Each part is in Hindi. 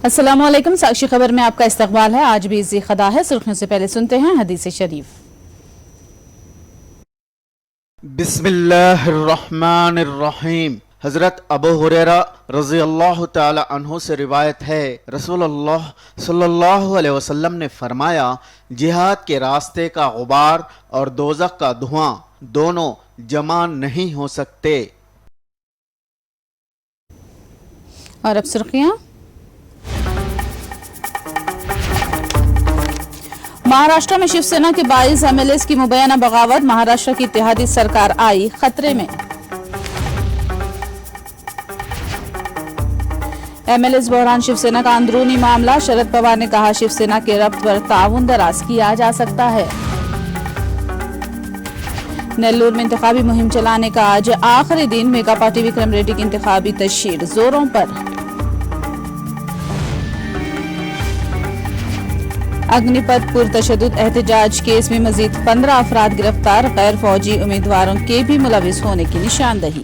अस्सलामुअलैकुम। साक्षी खबर में आपका इस्तकबाल है। आज भी इज़्ज़ी खदा है। सुर्खियों से पहले सुनते हैं हदीस शरीफ। बिस्मिल्लाहिर्रहमानिर्रहीम। हज़रत अबू हुरैरा रज़ी अल्लाह ताला अन्हु से रिवायत है, रसूलुल्लाह सल्लल्लाहु अलैहि वसल्लम ने फरमाया, जिहाद के रास्ते का गुबार और दोज़ख का धुआं दोनों जमा नहीं हो सकते। और अब सुर्खियां। महाराष्ट्र में शिवसेना के 22 एमएलएस की मुबैना बगावत, महाराष्ट्र की इत्तेहादी सरकार आई खतरे में। एमएलएस बहरान शिवसेना का अंदरूनी मामला, शरद पवार ने कहा शिवसेना के रब्त पर ताउन दराज किया जा सकता है। नेल्लूर में इंतखाबी मुहिम चलाने का आज आखिरी दिन, मेगा पार्टी विक्रम रेड्डी की इंतखाबी तशहीर जोरों पर। अग्निपथ पुरतशद्दुद एहतजाज केस में मजीद 15 अफराद गिरफ्तार, गैर फौजी उम्मीदवारों के भी मुलविस होने की निशानदही।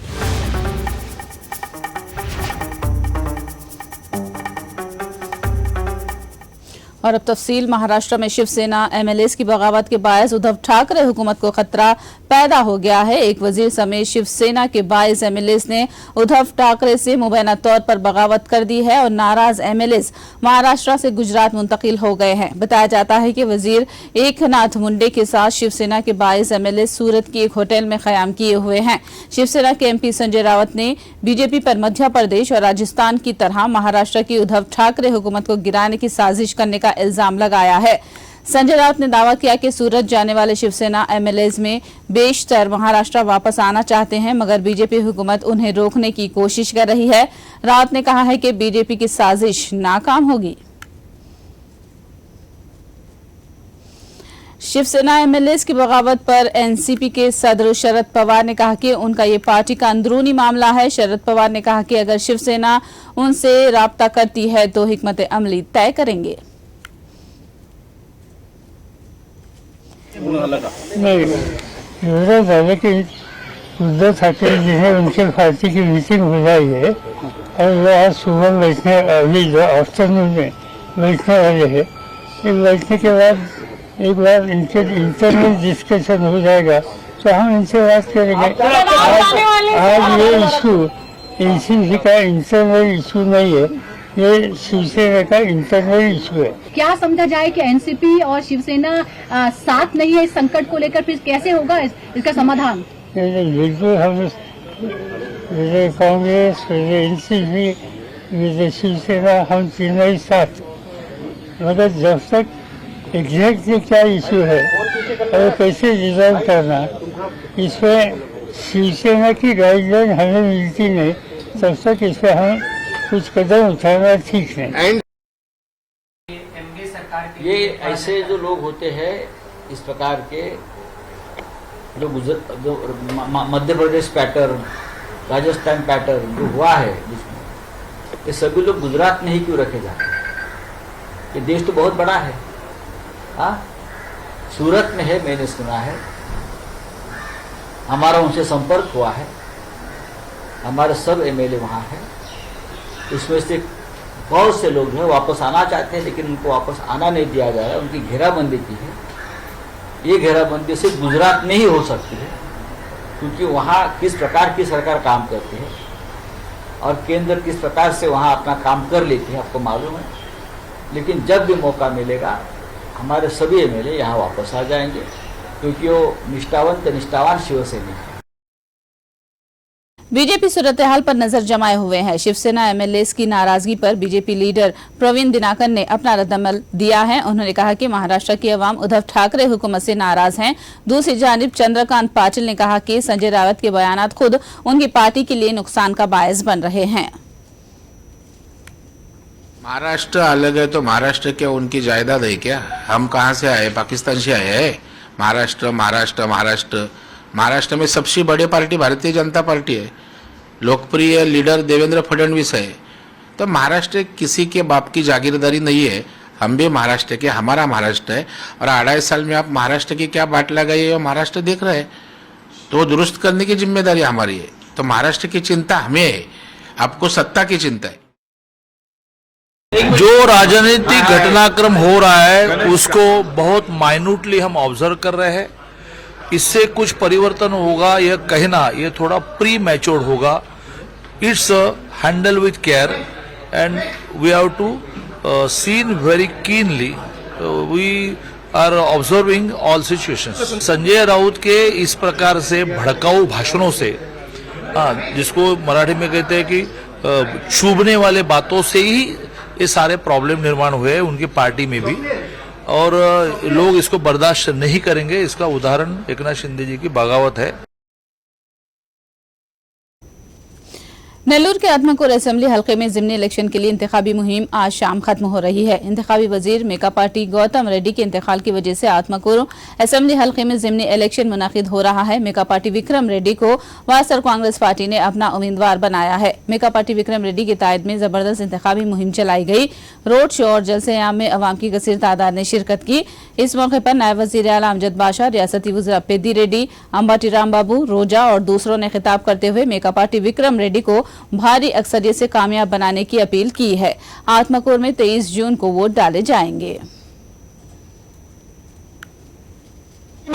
और अब तफसील। महाराष्ट्र में शिवसेना एमएलएस की बगावत के बायस उद्धव ठाकरे हुकूमत को खतरा पैदा हो गया है। एक वजीर समेत शिवसेना के 22 एमएलएस ने उद्धव ठाकरे से मुबैना तौर पर बगावत कर दी है और नाराज एमएलएस महाराष्ट्र से गुजरात मुंतकिल हो गए हैं। बताया जाता है कि वजीर एकनाथ मुंडे के साथ शिवसेना के 22 एमएलएस सूरत के एक होटल में कयाम किए हुए हैं। शिवसेना के एमपी संजय रावत ने बीजेपी पर मध्य प्रदेश और राजस्थान की तरह महाराष्ट्र की उद्धव ठाकरे हुकूमत को गिराने की साजिश करने का इल्जाम लगाया है। संजय राउत ने दावा किया कि सूरत जाने वाले शिवसेना एमएलएस में बेशतर महाराष्ट्र वापस आना चाहते हैं, मगर बीजेपी हुकूमत उन्हें रोकने की कोशिश कर रही है। राउत ने कहा है कि बीजेपी की साजिश नाकाम होगी। शिवसेना एमएलएस की बगावत पर एनसीपी के सदर शरद पवार ने कहा कि उनका ये पार्टी का अंदरूनी मामला है। शरद पवार ने कहा कि अगर शिवसेना उनसे राब्ता करती है तो हिकमत अमली तय करेंगे। नहीं, जरूरत है कि उद्धव ठाकरे जी है उनके पार्टी की मीटिंग बुलाई है और वो आज सुबह बैठने, अभी जो आफ्टरनून में बैठने वाले हैं। इस बैठने के बाद एक बार इनके इंटरनल डिस्कशन हो जाएगा तो हम इनसे बात करेंगे। आज ये इशू एनसीपी का इंटरनल इशू नहीं है, ये शिवसेना का इंटरनल इशू है। क्या समझा जाए कि एनसीपी और शिवसेना साथ नहीं है इस संकट को लेकर, फिर कैसे होगा इसका समाधान? बिल्कुल, हम कांग्रेस, एनसीपी, शिवसेना, हम तीनों ही साथ, मगर जब तक एग्जैक्टली क्या इशू है और कैसे रिजॉल्व करना, इसमें शिवसेना की गाइडलाइन हमें मिलती नहीं, तब तक इस पर हम कुछ कदम उठाना ठीक है। ये ऐसे जो लोग होते हैं, इस प्रकार के जो मध्य प्रदेश पैटर्न, राजस्थान पैटर्न जो हुआ है जिसमें, ये सभी लोग गुजरात में ही क्यों रखे जाते हैं? ये देश तो बहुत बड़ा है। हाँ, सूरत में है, मैंने सुना है, हमारा उनसे संपर्क हुआ है, हमारे सब एमएलए वहाँ है। इसमें से बहुत से लोग जो है वापस आना चाहते हैं, लेकिन उनको वापस आना नहीं दिया जा रहा है। उनकी घेराबंदी की है। ये घेराबंदी सिर्फ गुजरात में ही हो सकती है, क्योंकि वहाँ किस प्रकार की सरकार काम करती है और केंद्र किस प्रकार से वहाँ अपना काम कर लेती है, आपको मालूम है। लेकिन जब भी मौका मिलेगा हमारे सभी एमएलए यहाँ वापस आ जाएंगे, क्योंकि वो निष्ठावान शिवसैनिक है। बीजेपी सूरत हाल पर नजर जमाए हुए हैं। शिवसेना एमएलएस की नाराजगी पर बीजेपी लीडर प्रवीण दिनाकर ने अपना रद्दअमल दिया है। उन्होंने कहा कि महाराष्ट्र की अवाम उद्धव ठाकरे हुकूमत से नाराज हैं। दूसरी जानिब चंद्रकांत पाटिल ने कहा कि संजय रावत के बयानात खुद उनकी पार्टी के लिए नुकसान का बायस बन रहे हैं। महाराष्ट्र अलग है तो महाराष्ट्र क्या उनकी जायदाद है क्या? हम कहाँ से आए? पाकिस्तान से आए हैं? महाराष्ट्र में सबसे बड़ी पार्टी भारतीय जनता पार्टी है, लोकप्रिय लीडर देवेंद्र फडणवीस है। तो महाराष्ट्र किसी के बाप की जागीरदारी नहीं है। हम भी महाराष्ट्र के, हमारा महाराष्ट्र है, और 2.5 साल में आप महाराष्ट्र की क्या बाट लगाई है महाराष्ट्र देख रहे हैं, तो दुरुस्त करने की जिम्मेदारी हमारी है। तो महाराष्ट्र की चिंता हमें है, आपको सत्ता की चिंता है। जो राजनीतिक घटनाक्रम हो रहा है उसको बहुत माइन्यूटली हम ऑब्जर्व कर रहे हैं। इससे कुछ परिवर्तन होगा यह कहना ये थोड़ा प्री मैच्योर्ड होगा। It's handle with care and we have to seen very keenly. We are observing all situations. Sanjay Raut के इस प्रकार से भड़काऊ भाषणों से, जिसको मराठी में कहते हैं कि चुभने वाले बातों से ही ये सारे प्रॉब्लम निर्माण हुए हैं उनकी पार्टी में भी, और लोग इसको बर्दाश्त नहीं करेंगे। इसका उदाहरण एकनाथ शिंदे जी की बगावत है। नेल्लूर के आत्माकुर असेंबली हलके में जिमनी इलेक्शन के लिए इंतखाबी मुहिम आज शाम खत्म हो रही है। इंतखाबी वजीर मेका पार्टी गौतम रेड्डी के इंतकाल की वजह से आत्माकुर असेंबली हलके में जिमनी इलेक्शन मुनाकिद हो रहा है। मेका पार्टी विक्रम रेड्डी को वायएसआर कांग्रेस पार्टी ने अपना उम्मीदवार बनाया है। मेका पार्टी विक्रम रेड्डी की तायद में जबरदस्त इंतखाबी मुहिम चलाई गई। रोड शो और जलसे-ए-आम में अवाम की कसीर तादाद ने शिरकत की। इस मौके पर नायब वजीर आला अमजद बादशाह, रियासती वज़ीर पेद्दी रेड्डी, अंबाटी रामबाबू, रोजा और दूसरों ने खिताब करते हुए मेका पार्टी विक्रम रेड्डी को भारी अक्सरियत से कामयाब बनाने की अपील की है। आत्माकुर में 23 जून को वोट डाले जाएंगे।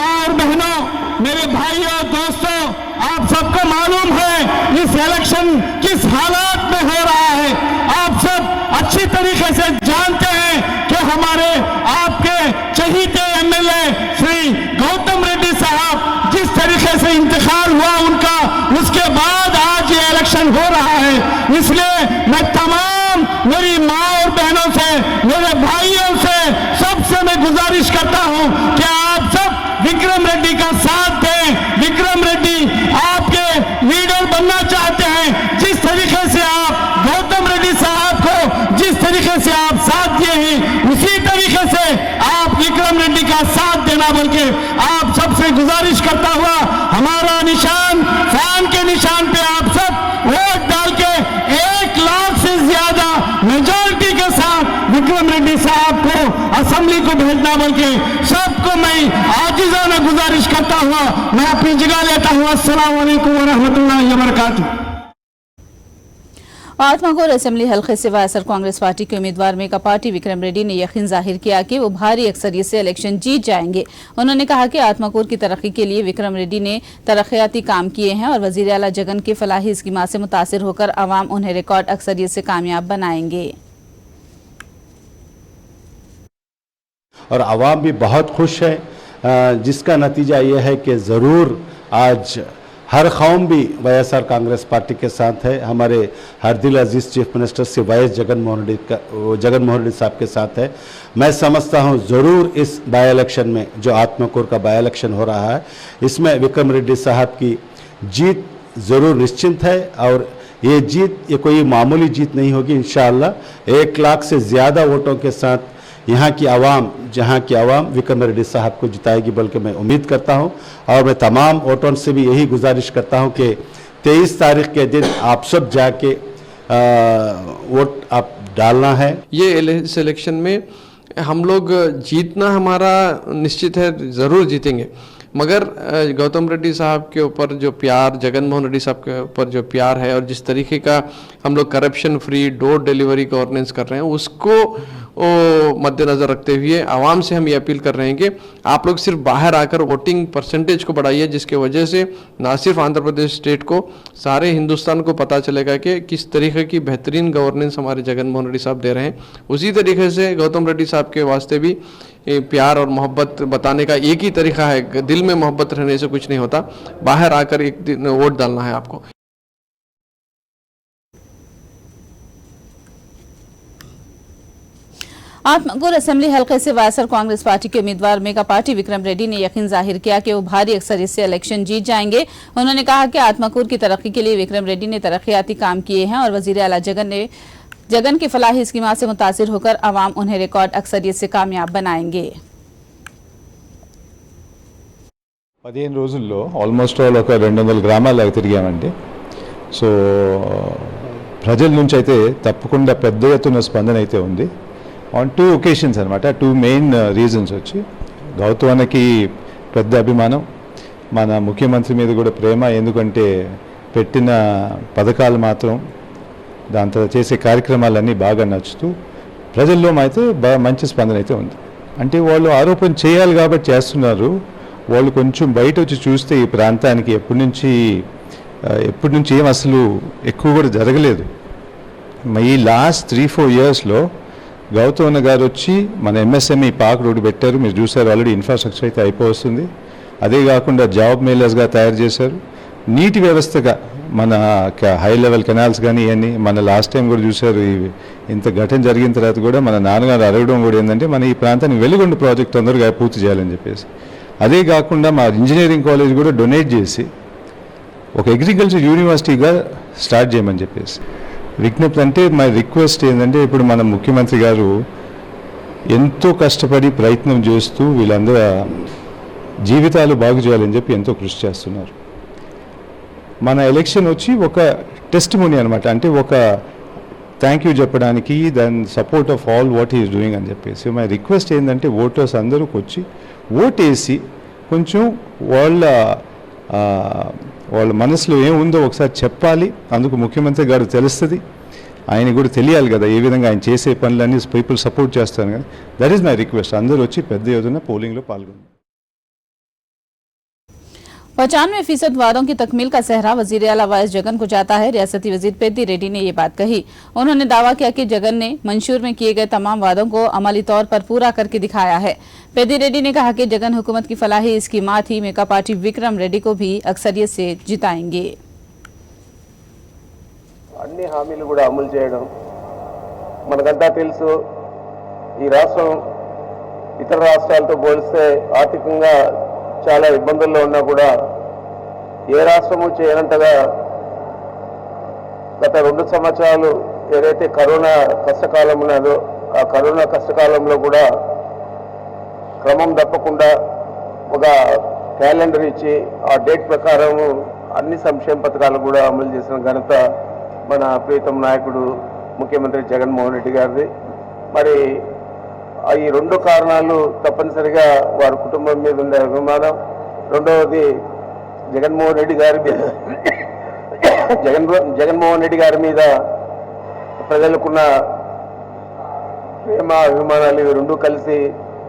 और बहनों, मेरे भाइयों, दोस्तों, आप सबको मालूम है इस इलेक्शन किस हालात में हो रहा है। आप सब अच्छी तरीके से जानते हैं कि हमारे आपके चहीते एमएलए श्री गौतम रेड्डी साहब जिस तरीके से इंतकाल हुआ उनका, उसके बाद आज ये इलेक्शन हो रहा है। इसलिए मैं तमाम मेरी माँ और बहनों से, मेरे भाइयों से, सबसे मैं गुजारिश करता हूं कि आप सब विक्रम रेड्डी का साथ दें। विक्रम रेड्डी आपके लीडर बनना चाहते हैं। जिस तरीके से आप गौतम रेड्डी साहब को जिस तरीके से आप साथ दिए हैं, उसी तरीके से आप विक्रम रेड्डी का साथ देना, बल्कि आप सबसे गुजारिश करता हुआ हमारा निशान फैन के निशान पे आप सब वोट डाल के 1 लाख से ज्यादा मेजॉरिटी के साथ विक्रम रेड्डी साहब को असेंबली को भेजना, बल्कि सबको मैं आजिज़ाना गुजारिश करता हुआ मैं अपनी जगह लेता हूँ। अस्सलाम वालेकुम व रहमतुल्लाहि व बरकातुहू। आत्माकुर असेंबली हल्के से वायएसआर कांग्रेस पार्टी के उम्मीदवार मेका पार्टी विक्रम रेड्डी ने यकीन जाहिर किया कि वो भारी अक्सरियत से इलेक्शन जीत जाएंगे। उन्होंने कहा कि आत्माकुर की तरक्की के लिए विक्रम रेड्डी ने तरक्याती काम किए हैं और वजीर आला जगन के फलाही स्कीमा से मुतासिर होकर अवाम उन्हें रिकॉर्ड अक्सरियत से कामयाब बनाएंगे। और आवाम भी बहुत खुश है, जिसका नतीजा ये है कि ज़रूर आज हर कौम भी वाईएसआर कांग्रेस पार्टी के साथ है। हमारे हर दिल अजीज़ चीफ मिनिस्टर से वाईएस जगनमोहन रेड्डी साहब के साथ है। मैं समझता हूँ ज़रूर इस बाई इलेक्शन में, जो आत्माकुर का बाई इलेक्शन हो रहा है, इसमें विक्रम रेड्डी साहब की जीत ज़रूर निश्चित है। और ये जीत ये कोई मामूली जीत नहीं होगी। इंशाअल्लाह 1 लाख से ज़्यादा वोटों के साथ यहाँ की आवाम विक्रम रेड्डी साहब को जिताएगी, बल्कि मैं उम्मीद करता हूँ। और मैं तमाम वोटरों से भी यही गुजारिश करता हूँ कि 23 तारीख के दिन आप सब जाके वोट आप डालना है। ये इस इलेक्शन में हम लोग जीतना हमारा निश्चित है, ज़रूर जीतेंगे। मगर गौतम रेड्डी साहब के ऊपर जो प्यार, जगनमोहन रेड्डी साहब के ऊपर जो प्यार है, और जिस तरीके का हम लोग करप्शन फ्री डोर डिलीवरी का ऑर्डिनेंस कर रहे हैं, उसको मद्देनज़र रखते हुए आवाम से हम ये अपील कर रहे हैं कि आप लोग सिर्फ बाहर आकर वोटिंग परसेंटेज को बढ़ाइए, जिसके वजह से ना सिर्फ आंध्र प्रदेश स्टेट को, सारे हिंदुस्तान को पता चलेगा कि किस तरीके की बेहतरीन गवर्नेंस हमारे जगनमोहन रेड्डी साहब दे रहे हैं। उसी तरीके से गौतम रेड्डी साहब के वास्ते भी प्यार और मोहब्बत बताने का एक ही तरीका है। दिल में मोहब्बत रहने से कुछ नहीं होता, बाहर आकर एक दिन वोट डालना है आपको। आत्माकुर असेंबली हल्के से वायएसआर कांग्रेस पार्टी के उम्मीदवार मेका पार्टी विक्रम रेड्डी ने यकीन जाहिर किया कि वो भारी अक्सरियत से इलेक्शन जीत जाएंगे। उन्होंने कहा कि आत्माकुर की तरक्की के लिए विक्रम रेड्डी ने तरक्याती काम किए हैं और वजीर आला जगन की फलाही स्कीमा से मुतासिर होकर अवाम उन्हें रिकॉर्ड अक्सरियत से कामयाब बनाएंगे। 15 రోజుల్లో ఆల్మోస్ట్ ఆల్ ఒక 200 గ్రామాలకు తిరిగామండి. సో ప్రజల నుంచి అయితే తప్పకుండా పెద్ద ఎత్తున స్పందన అయితే ఉంది. ఆన్ 2 ఒకేషన్స్ అనమాట. 2 మెయిన్ రీజన్స్ వచ్చి గౌతమ్కి పెద్ద అభిమానం, మన ముఖ్యమంత్రి మీద కూడా ప్రేమ. ఎందుకంటే పెట్టిన పథకాలు మాత్రం, దాని తర్వాత చేసే కార్యక్రమాలన్నీ బాగా నచ్చుతూ ప్రజల్లో అయితే మంచి స్పందన అయితే ఉంది. అంటే వాళ్ళు ఆరోపణ చేయాలి కాబట్టి చేస్తున్నారు. వాళ్ళు కొంచెం బయట వచ్చి చూస్తే ఈ ప్రాంతానికి ఎప్పటి నుంచి ఏం అసలు ఎక్కువ కూడా జరగలేదు. ఈ లాస్ట్ 3-4 ఇయర్స్లో గౌతమ్ గారు వచ్చి మన ఎంఎస్ఎంఈ పార్క్ రోడ్డు పెట్టారు. మీరు చూసారు, ఆల్రెడీ ఇన్ఫ్రాస్ట్రక్చర్ అయితే అయిపోతుంది. అదే కాకుండా జాబ్ మేలర్స్గా తయారు చేశారు. నీటి వ్యవస్థగా మన హై లెవెల్ కెనాల్స్ కానీ ఇవన్నీ మన లాస్ట్ టైం కూడా చూశారు. ఇంత ఘటన జరిగిన తర్వాత కూడా మన నాన్నగారు అడగడం కూడా ఏంటంటే మన ఈ ప్రాంతానికి వెలుగొండ ప్రాజెక్ట్ తొందరగా పూర్తి చేయాలని చెప్పేసి. అదే కాకుండా మా ఇంజనీరింగ్ కాలేజ్ కూడా డొనేట్ చేసి ఒక అగ్రికల్చర్ యూనివర్సిటీగా స్టార్ట్ చేయమని చెప్పేసి విజ్ఞప్తి. అంటే మై రిక్వెస్ట్ ఏంటంటే ఇప్పుడు మన ముఖ్యమంత్రి గారు ఎంతో కష్టపడి ప్రయత్నం చేస్తూ వీళ్ళందరూ జీవితాలు బాగు చేయాలని చెప్పి ఎంతో కృషి చేస్తున్నారు. మన ఎలక్షన్ వచ్చి ఒక టెస్టిమోనీ అనమాట. అంటే ఒక థ్యాంక్ యూ చెప్పడానికి, దాని support of all what is doing అని చెప్పేసి. మై రిక్వెస్ట్ ఏంటంటే ఓటర్స్ అందరూ వచ్చి ఓటేసి కొంచెం వాళ్ళ మనసులో ఏముందో ఒకసారి చెప్పాలి. అందుకు ముఖ్యమంత్రి గారు తెలుస్తుంది, ఆయన కూడా తెలియాలి కదా ఏ విధంగా ఆయన చేసే పనులన్నీ పీపుల్ సపోర్ట్ చేస్తాను కదా. That is my request. అందరూ వచ్చి పెద్ద ఎత్తున పోలింగ్లో పాల్గొన్నారు. 95% वादों की तकमील का सहरा वजीर आला वाइस जगन को जाता है। रियासती वजीर पेद्दी रेड्डी ने ये बात कही। उन्होंने दावा किया कि जगन ने मंशूर में किए गए तमाम वादों को अमली तौर पर पूरा करके दिखाया है। पेद्दी रेड्डी ने कहा कि जगन हुकूमत की फलाही स्कीमात ही मेका पार्टी विक्रम रेड्डी को भी अक्सरियत से जिताएंगे। అన్ని హామీలు కూడా అమలు చేయడం మనకంతా తెలుసు. ఈ రాష్ట్రం ఇతర రాష్ట్రాలతో పోలిస్తే ఆర్థికంగా చాలా ఇబ్బందుల్లో ఉన్నా కూడా ఏ రాష్ట్రము చేయనంతగా గత 2 సంవత్సరాలు ఏదైతే కరోనా కష్టకాలం ఉన్నదో ఆ కరోనా కష్టకాలంలో కూడా క్రమం తప్పకుండా ఒక క్యాలెండర్ ఇచ్చి ఆ డేట్ ప్రకారం అన్ని సంక్షేమ పథకాలు కూడా అమలు చేసిన ఘనత మన ప్రీతం నాయకుడు ముఖ్యమంత్రి జగన్మోహన్ రెడ్డి గారిది. మరి ఈ 2 కారణాలు తప్పనిసరిగా వారి కుటుంబం మీద ఉండే అభిమానం, రెండవది జగన్మోహన్ రెడ్డి గారి మీద ప్రజలకున్న ప్రేమ అభిమానాలు, ఇవి 2 కలిసి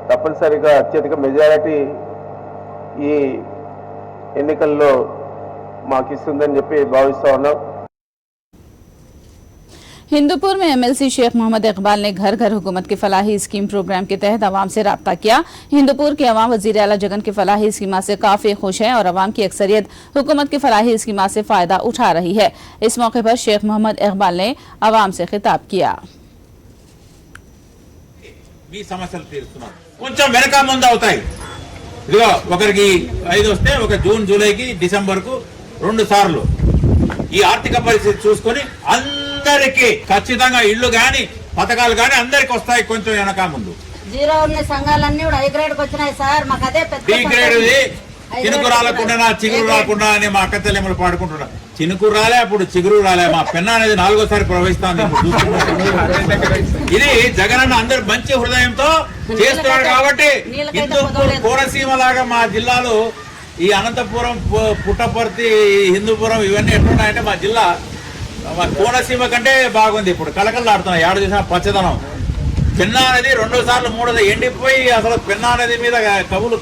తప్పనిసరిగా అత్యధిక మెజారిటీ ఈ ఎన్నికల్లో మాకు ఇస్తుందని చెప్పి భావిస్తా ఉన్నాం. हिंदूपुर में एमएलसी शेख मोहम्मद इकबाल ने घर घर हुकूमत के फलाही स्कीम प्रोग्राम के तहत अवाम से राब्ता किया। हिंदूपुर के अवाम वजीर आला जगन के फलाही स्कीमा से काफी खुश है और अवाम की अक्सरियत हुकूमत की फलाही स्कीमा से फायदा उठा रही है। इस मौके पर शेख मोहम्मद इकबाल ने अवाम से खिताब किया। కొంచెం వెనక ముందు అవుతాయి. ఇదిగో ఒకరికి 5 వస్తే ఒక జూన్ జూలైకి డిసెంబర్కు 2 సార్లు ఈ ఆర్థిక పరిస్థితి చూసుకొని అందరికీ ఖచ్చితంగా ఇళ్లు గాని పథకాలు గాని అందరికి వస్తాయి. కొంచెం వెనక ముందు జీరో ఉన్న సంఘాలన్నీ కూడా హై గ్రేడ్ వచ్చినాయి సార్. మాకు అదే పెద్ద బి గ్రేడ్ చినుకు రాలకుండా చిగురు రాకుండా అని మా అక్క చెల్లెమ్మలు పాడుకుంటున్నారు. చినుకు రాలే, అప్పుడు చిగురు రాలే. మా పెన్న అనేది 4వసారి ప్రవహిస్తుంది. ఇది జగనన్న అందరు మంచి హృదయంతో చేస్తున్నాడు కాబట్టి హిందూపూర్ కోనసీమ లాగా మా జిల్లాలో ఈ అనంతపురం, పుట్టపర్తి, హిందూపురం ఇవన్నీ ఎట్లున్నాయంటే మా జిల్లా కోనసీమ కంటే బాగుంది. ఇప్పుడు కలకల్లాడుతున్నాయి. 7 చేసిన పచ్చదనం. పెన్నా నది 2 సార్లు 3 ఎండిపోయి అసలు పెన్నా నది మీద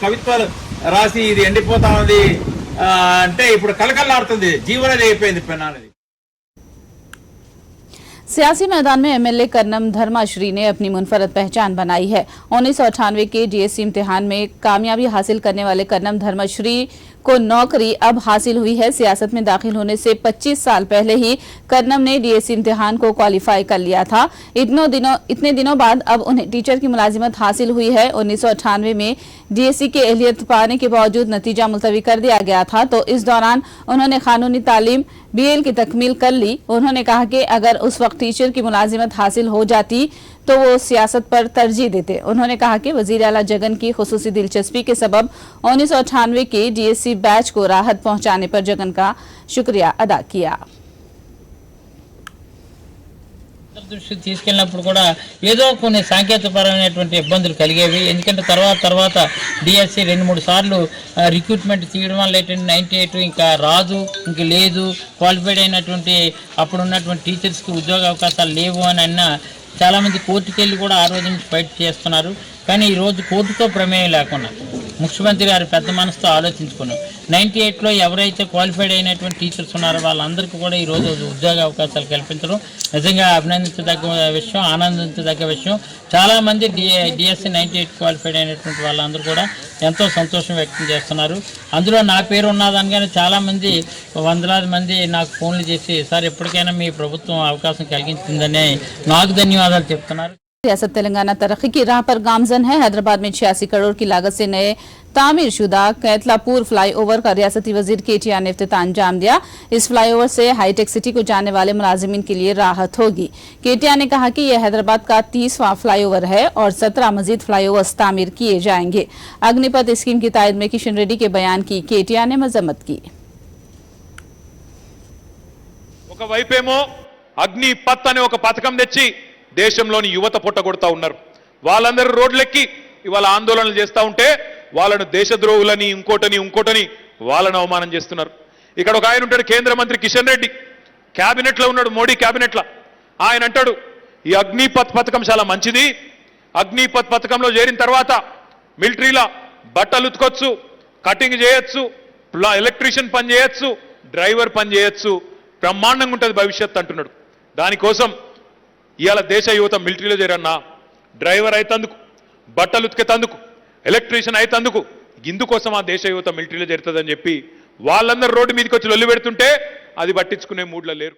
కవిత్వాలు రాసి ఇది ఎండిపోతా ఉంది అంటే ఇప్పుడు కలకల్లాడుతుంది. జీవనది అయిపోయింది పెన్నా నది. सियासी मैदान में एमएलए कर्नम धर्माश्री ने अपनी मुनफरद पहचान बनाई है। 1998 के डीएससी इम्तिहान में कामयाबी हासिल करने वाले कर्नम धर्माश्री को नौकरी अब हासिल हुई है। सियासत में दाखिल होने से 25 साल पहले ही कर्नम ने डीएससी इम्तिहान को क्वालिफाई कर लिया था। इतने दिनों बाद अब उन्हें टीचर की मुलाजिमत हासिल हुई है। 1998 में डीएससी की एहलियत पाने के बावजूद नतीजा मुलतवी कर दिया गया था, तो इस दौरान उन्होंने कानूनी तालीम बीएल की तकमील कर ली। उन्होंने कहा कि अगर उस वक्त टीचर की मुलाजिमत हासिल हो जाती तो वो सियासत पर तरजीह देते। उन्होंने कहा कि वजीर आला जगन की खुसूसी दिलचस्पी के सबब 1998 के डीएससी बैच को राहत पहुंचाने पर जगन का शुक्रिया अदा किया। దృష్టికి తీసుకెళ్ళినప్పుడు కూడా ఏదో కొన్ని సాంకేతికపరమైనటువంటి ఇబ్బందులు కలిగేవి. ఎందుకంటే తర్వాత డిఎస్సి 2-3 సార్లు రిక్రూట్మెంట్ తీయడం వల్ల 98 ఇంకా రాదు, ఇంక లేదు, క్వాలిఫైడ్ అయినటువంటి అప్పుడు ఉన్నటువంటి టీచర్స్కి ఉద్యోగ అవకాశాలు లేవు అని అన్న చాలా మంది కోర్టుకి వెళ్ళి కూడా ఆ రోజు నుంచి ఫైట్ చేస్తున్నారు. కానీ ఈ రోజు కోర్టుతో ప్రమేయం లేకుండా ముఖ్యమంత్రి గారు పెద్ద మనసుతో ఆలోచించుకున్నారు. 98లో ఎవరైతే క్వాలిఫైడ్ అయినటువంటి టీచర్స్ ఉన్నారో వాళ్ళందరికీ కూడా ఈ రోజు ఉద్యోగ అవకాశాలు కల్పించడం నిజంగా అభినందించదగ్గ విషయం, ఆనందించదగ్గ విషయం. చాలామంది డిఎస్సి 98 క్వాలిఫైడ్ అయినటువంటి వాళ్ళందరూ కూడా ఎంతో సంతోషం వ్యక్తం చేస్తున్నారు. అందులో నా పేరు ఉన్నదనగానే చాలామంది వందలాది మంది నాకు ఫోన్లు చేసి సార్ ఎప్పటికైనా మీ ప్రభుత్వం అవకాశం కలిగించిందని నాకు ధన్యవాదాలు చెప్తున్నారు. रियासत तेलंगाना तरक्की की राह पर गामजन है। हैदराबाद में 86 करोड़ की लागत से नए तामीर शुदा कैतलापुर फ्लाईओवर का रियासती वजीर केटीआर ने इफ्तिताह अंजाम दिया। इस फ्लाईओवर से हाईटेक सिटी को जाने वाले मुलाजिमीन के लिए राहत होगी। केटीआर ने कहा कि यह हैदराबाद का 30वां फ्लाईओवर है और 17 मजीद फ्लाईओवर्स तामीर किए जाएंगे। अग्निपथ स्कीम की तायद में किशन रेड्डी के बयान की केटीआर ने मजम्मत की। ఒకవైపేమో అగ్నిపత్ అనే ఒక పథకం తెచ్చి దేశంలోని యువత పొట్టగొడతా ఉన్నారు. వాళ్ళందరూ రోడ్లెక్కి ఇవాళ ఆందోళనలు చేస్తూ ఉంటే వాళ్ళను దేశద్రోహులని ఇంకోటని వాళ్ళను అవమానం చేస్తున్నారు. ఇక్కడ ఒక ఆయన ఉంటాడు కేంద్ర మంత్రి కిషన్ రెడ్డి, క్యాబినెట్ లో ఉన్నాడు, మోడీ క్యాబినెట్ లో. ఆయన అంటాడు ఈ అగ్నిపత్ పథకం చాలా మంచిది, అగ్నిపత్ పథకంలో చేరిన తర్వాత మిలిటరీలో బట్టలు ఉతుకొచ్చు, కటింగ్ చేయొచ్చు, ఎలక్ట్రీషియన్ పని చేయొచ్చు, డ్రైవర్ పని చేయొచ్చు, బ్రహ్మాండంగా ఉంటుంది భవిష్యత్ అంటున్నాడు. దానికోసం ఇవాళ దేశ యువత మిలిటరీలో చేరన్నా, డ్రైవర్ అయితందుకు, బట్టలు ఉతికేతందుకు, ఎలక్ట్రీషియన్ అయితందుకు, ఇందుకోసం ఆ దేశ యువత మిలిటరీలో చేరుతుందని చెప్పి వాళ్ళందరూ రోడ్డు మీదకి వచ్చి లొల్లి పెడుతుంటే అది పట్టించుకునే మూడ్లో లేరు.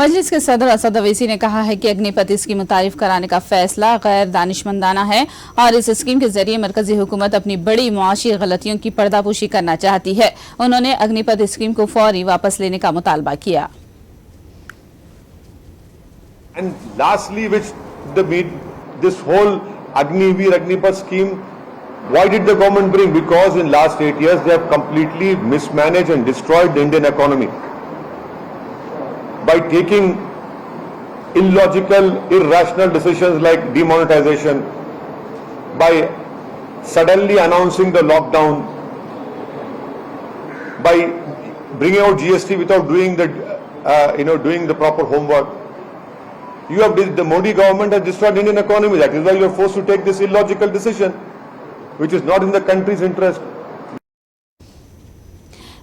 मजलिस के सदर असद अवैसी ने कहा है कि अग्निपथ स्कीम मुतारिफ कराने का फैसला गैर दानिशमंदाना है और इस स्कीम के जरिए मरकजी हुकूमत अपनी बड़ी मुआशी गलतियों की पर्दापोशी करना चाहती है। उन्होंने अग्निपथ स्कीम को फौरी वापस लेने का मुतालबा किया। And lastly, which this whole Agnipath scheme, why did the government bring? Because in last 8 years they have completely mismanaged and destroyed the Indian economy by taking illogical, irrational decisions like demonetization, by suddenly announcing the lockdown, by bringing out GST without doing the proper homework. The Modi government has destroyed Indian economy. That is why you are forced to take this illogical decision, which is not in the country's interest.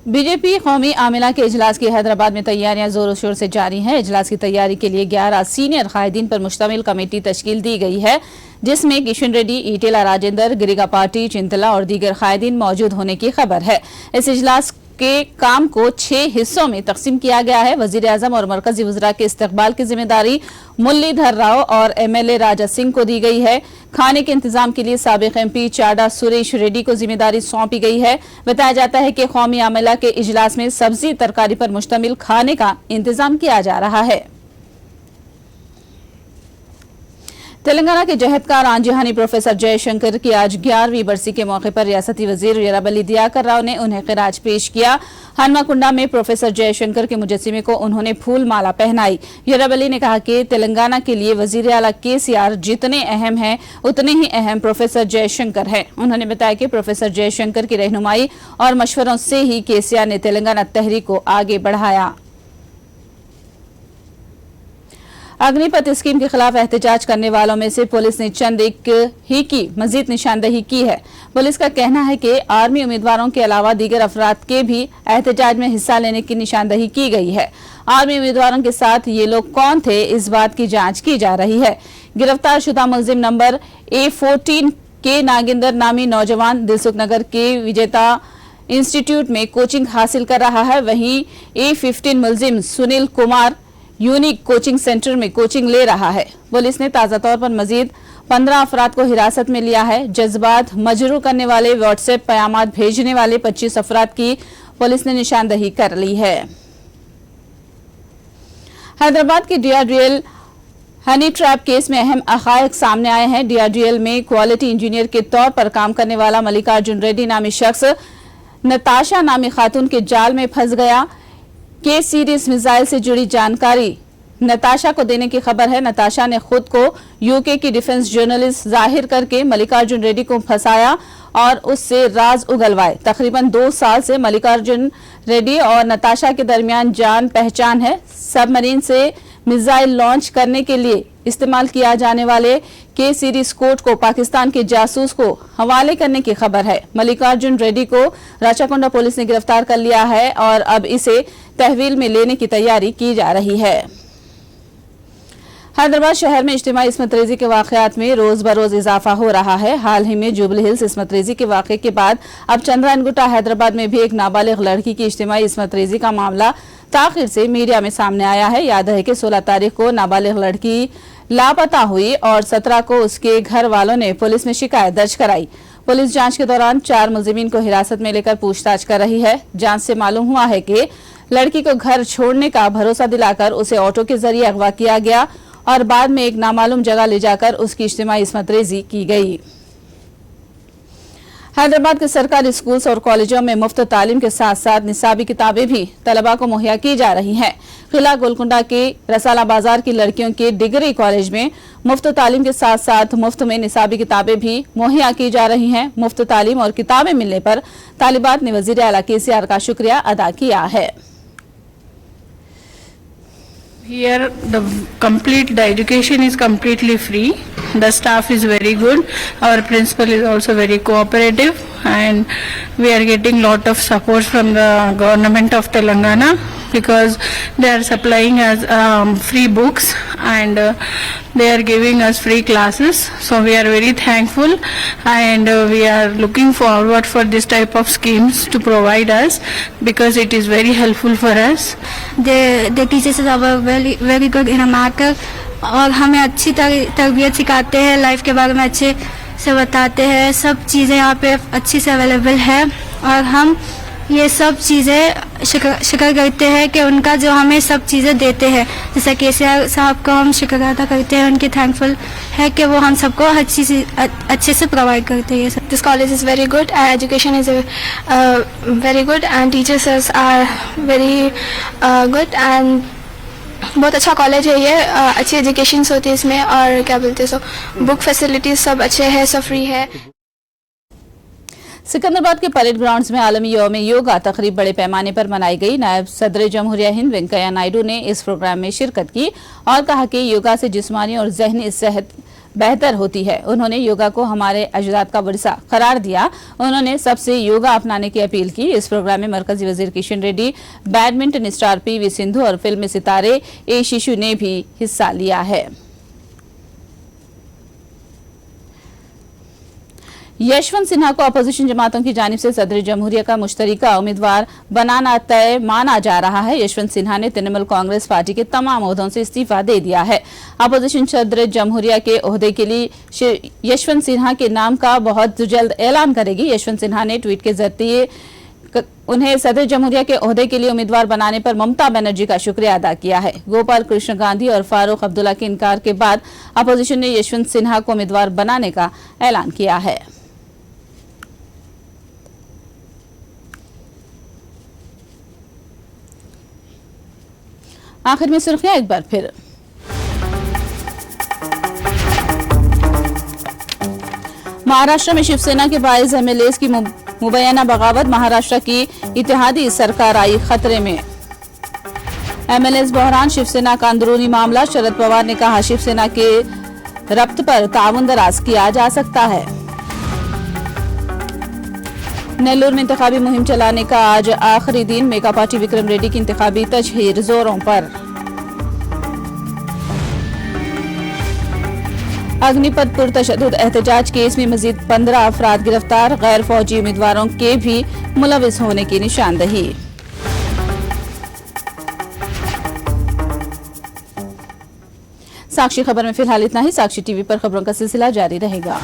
BJP कौमी आमिला के इजलास की हैदराबाद में तैयारियां जोरों शोर से जारी हैं। इजलास की तैयारी के लिए 11 सीनियर कायदीन पर मुश्तमिल कमेटी तश्कील दी गई है, जिसमें किशन रेड्डी, ईटेला राजेंद्र, गिरिगा पार्टी, चिंतला और दीगर कायदीन मौजूद होने की खबर है। इस इजलास के काम को 6 हिस्सों में तकसीम किया गया है। वजीर आजम और मरकजी वज़रा के इस्तकबाल की जिम्मेदारी मुरलीधर राव और MLA राजा सिंह को दी गई है। खाने के इंतजाम के लिए साबिक MP चाडा सुरेश रेड्डी को जिम्मेदारी सौंपी गई है। बताया जाता है कि कौमी आमिला के इजलास में सब्जी तरकारी पर मुश्तमिल खाने का इंतजाम किया जा रहा है। तेलंगाना के जहदकार आंजहानी प्रोफेसर जयशंकर की आज 11वीं बरसी के मौके पर रियासती वजीर यराबली दियाकर राव ने उन्हें खिराज पेश किया। हनुमाकुंडा में प्रोफेसर जयशंकर के मुजस्सिमे को उन्होंने फूल माला पहनाई। यराबली ने कहा कि तेलंगाना के लिए वजीर आला KCR जितने अहम हैं उतने ही अहम प्रोफेसर जयशंकर हैं। उन्होंने बताया कि प्रोफेसर जयशंकर की रहनुमाई और मशवरों से ही KCR ने तेलंगाना तहरीक को आगे बढ़ाया। अग्निपथ स्कीम के खिलाफ एहतजाज करने वालों में से पुलिस ने चंद एक ही की मजीद निशानदेही की है। पुलिस का कहना है कि आर्मी उम्मीदवारों के अलावा दीगर अफराद के भी एहतजाज में हिस्सा लेने की निशानदेही की गई है। आर्मी उम्मीदवारों के साथ ये लोग कौन थे, इस बात की जांच की जा रही है। गिरफ्तार शुदा मुलजिम नंबर A14 के नागिंदर नामी नौजवान दिलसुख नगर के विजेता इंस्टीट्यूट में कोचिंग हासिल कर रहा है। वहीं A15 मुलजिम Sunil Kumar unique coaching centre में कोचिंग ले रहा है। पुलिस ने ताज़ा तौर पर मजीद 15 अफराद को हिरासत में लिया है। जज्बात मजरू करने वाले, व्हाट्सएप पैगाम भेजने वाले 25 अफराद की पुलिस ने निशानदेही कर ली है। हैदराबाद के DRDL हनी ट्रैप केस में अहम हक़ाइक़ सामने आए हैं। DRDL में क्वालिटी इंजीनियर के तौर पर काम करने वाला मल्लिकार्जुन रेड्डी नामी शख्स नताशा नामी खातून के जाल में फंस गया। के सीरीज मिसाइल से जुड़ी जानकारी नताशा को देने की खबर है। नताशा ने खुद को UK की डिफेंस जर्नलिस्ट जाहिर करके मल्लिकार्जुन रेड्डी को फंसाया और उससे राज उगलवाए। तकरीबन 2 साल से मल्लिकार्जुन रेड्डी और नताशा के दरमियान जान पहचान है। सबमरीन से मिसाइल लॉन्च करने के लिए इस्तेमाल किया जाने वाले के सीरीज कोड को पाकिस्तान के जासूस को हवाले करने की खबर है। मल्लिकार्जुन रेड्डी को राचाकोंडा पुलिस ने गिरफ्तार कर लिया है और अब इसे तहवील में लेने की तैयारी की जा रही है। हैदराबाद शहर में इज्तिमाई इस्मत रेजी के वाकयात में रोज बरोज इजाफा हो रहा है। हाल ही में जुबली हिल्स इस्मत रेजी के वाकये के बाद अब चंद्रायनगुट्टा हैदराबाद में भी एक नाबालिग लड़की की इज्तिमाई इस्मत रेजी का मामला ताखिर से मीडिया में सामने आया है। याद है कि 16 तारीख को नाबालिग लड़की लापता हुई और 17 को उसके घर वालों ने पुलिस में शिकायत दर्ज कराई। पुलिस जांच के दौरान 4 मुलजिमीन को हिरासत में लेकर पूछताछ कर रही है। जांच से मालूम हुआ है कि लड़की को घर छोड़ने का भरोसा दिलाकर उसे ऑटो के जरिए अगवा किया गया और बाद में एक नामालूम जगह ले जाकर उसकी इज्तिमाई इस्मत रेजी की गई। हैदराबाद के सरकारी स्कूल्स और कॉलेजों में मुफ्त तालीम के साथ साथ निसाबी किताबें भी तलबा को मुहैया की जा रही हैं। किला गोलकुंडा के रसाला बाजार की लड़कियों के डिग्री कॉलेज में मुफ्त तालीम के साथ साथ मुफ्त में निसाबी किताबें भी मुहैया की जा रही हैं। मुफ्त तालीम और किताबें मिलने पर तालिबात ने वजीर आला KCR का शुक्रिया अदा किया है। Here the education is completely free. The staff is very good. Our principal is also very cooperative, and we are getting lot of support from the government of Telangana because they are supplying us free books and they are giving us free classes. So we are very thankful and we are looking forward for this type of schemes to provide us because it is very helpful for us. The teachers are very good in a matter और हमें अच्छी तरबियत सिखाते हैं, लाइफ के बारे में अच्छे से बताते हैं। सब चीज़ें यहाँ पे अच्छी से अवेलेबल है और हम ये सब चीज़ें शुक्र करते हैं कि उनका जो हमें सब चीज़ें देते हैं। जैसा KCR साहब को हम शुक्र अदा करते हैं, उनके थैंकफुल है कि वो हम सबको हर चीज़ अच्छे से प्रोवाइड करते हैं। This college is very good. Education is very good and teachers are very good and बहुत अच्छा कॉलेज है ये। अच्छी एजुकेशन होती है इसमें और क्या बोलते हैं सो बुक फैसिलिटीज सब अच्छे हैं, सब फ्री है। सिकंदराबाद के परेड ग्राउंड्स में आलमी यौम योगा तकरीब बड़े पैमाने पर मनाई गई। नायब सदर जमहूरिया हिंद वेंकैया नायडू ने इस प्रोग्राम में शिरकत की और कहा कि योगा से जिस्मानी और जहनी सेहत बेहतर होती है। उन्होंने योगा को हमारे अजदाद का विरसा करार दिया। उन्होंने सबसे योगा अपनाने की अपील की। इस प्रोग्राम में मरकजी वजीर Kishan Reddy, badminton star PV Sindhu और फिल्मी सितारे A शिशु ने भी हिस्सा लिया है। यशवंत सिन्हा को अपोजिशन जमातों की जानिब से सदर जमहूरिया का मुश्तरका उम्मीदवार बनाना तय माना जा रहा है। यशवंत सिन्हा ने तृणमूल कांग्रेस पार्टी के तमाम ओहदों से इस्तीफा दे दिया है। अपोजिशन सदर जमहूरिया के ओहदे के लिए यशवंत सिन्हा के नाम का बहुत जल्द ऐलान करेगी। यशवंत सिन्हा ने ट्वीट के जरिए उन्हें सदर जमहूरिया के ओहदे के लिए उम्मीदवार बनाने पर ममता बनर्जी का शुक्रिया अदा किया है। गोपाल कृष्ण गांधी और फारूक अब्दुल्ला के इनकार के बाद अपोजिशन ने यशवंत सिन्हा को उम्मीदवार बनाने का ऐलान किया है। आखिर में सुर्खियां एक बार फिर। महाराष्ट्र में शिवसेना के 22 MLAs की मुबैना बगावत, महाराष्ट्र की इत्तेहादी सरकार आई खतरे में। MLAs बहरान, शिवसेना का अंदरूनी मामला। शरद पवार ने कहा शिवसेना के रब्त पर ताउन दराज किया जा सकता है। नेल्लोर में इंतखाबी मुहिम चलाने का आज आखिरी दिन। मेगा पार्टी विक्रम रेड्डी की इंतखाबी तशहीर जोरों पर। अग्निपथ पुरतशद्दुद एहतजाज केस में मजीद 15 अफराद गिरफ्तार। गैर फौजी उम्मीदवारों के भी मुलविस होने की निशानदही। साक्षी खबर में फिलहाल इतना ही। साक्षी टीवी पर खबरों का सिलसिला जारी रहेगा।